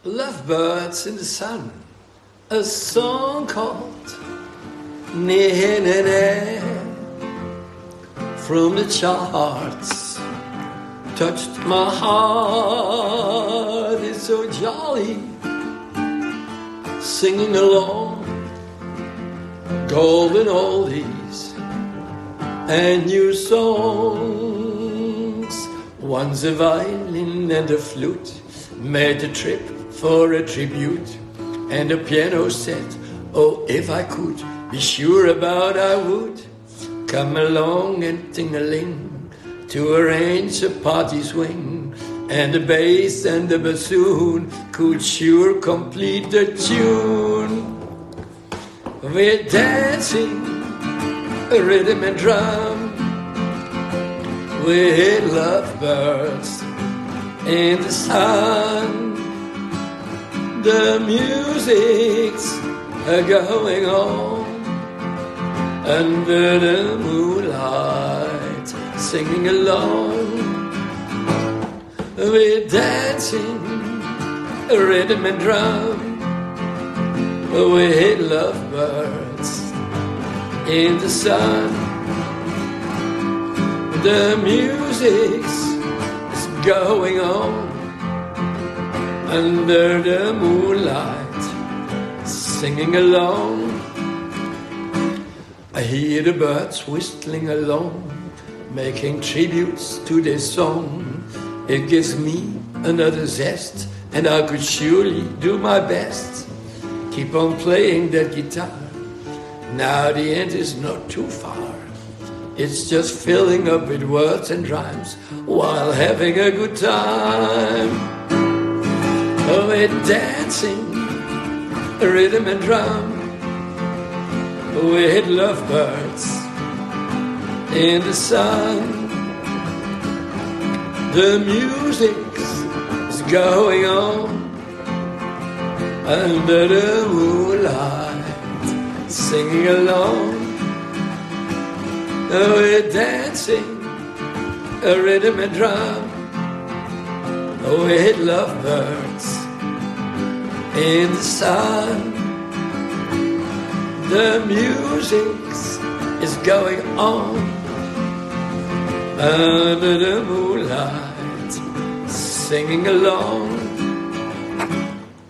Lovebirds in the sun, a song called Ne Ne Ne from the charts touched my heart. It's so jolly singing along golden oldies and new songs. Once a violin and a flute made a trip for a tribute, and the piano said, oh, if I could be sure about I would come along and ting-a-ling to arrange a party swing, and the bass and the bassoon could sure complete the tune. We're dancing a rhythm and drum, with lovebirds in the sun. The music's going on under the moonlight, singing along. We're dancing a rhythm and drum, with lovebirds in the sun. The music's going on under the moonlight, singing along. I hear the birds whistling along, making tributes to their song. It gives me another zest, and I could surely do my best. Keep on playing that guitar, now the end is not too far. It's just filling up with words and rhymes while having a good time. Oh, we're dancing a rhythm and drum, with lovebirds in the sun. The music's going on under the moonlight, singing along. Oh, we're dancing a rhythm and drum, with lovebirds in the sun. The music's is going on under the moonlight, singing along.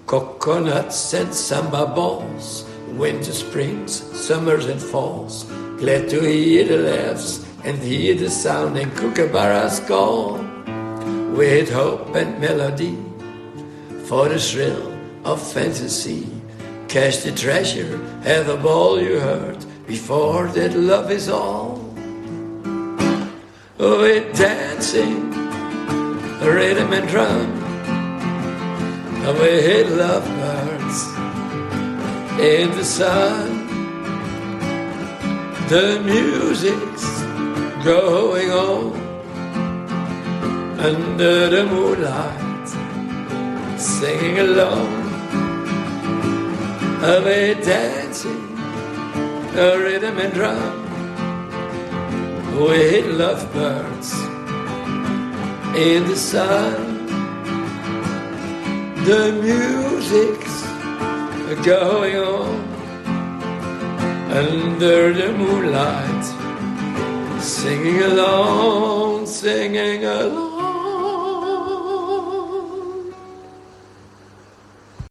Coconuts and samba balls, winter, springs, summers and falls. Glad to hear the laughs and hear the sounding kookaburras call, with hope and melody for the thrill of fantasy. Cash the treasure, have a ball, you heard, before that love is all. Oh, we're dancing a rhythm and drum, with lovebirds in the sun. The music's going on under the moonlight, singing along. We're dancing a rhythm and drum, with lovebirds in the sun. The music's going on under the moonlight, singing along, singing along.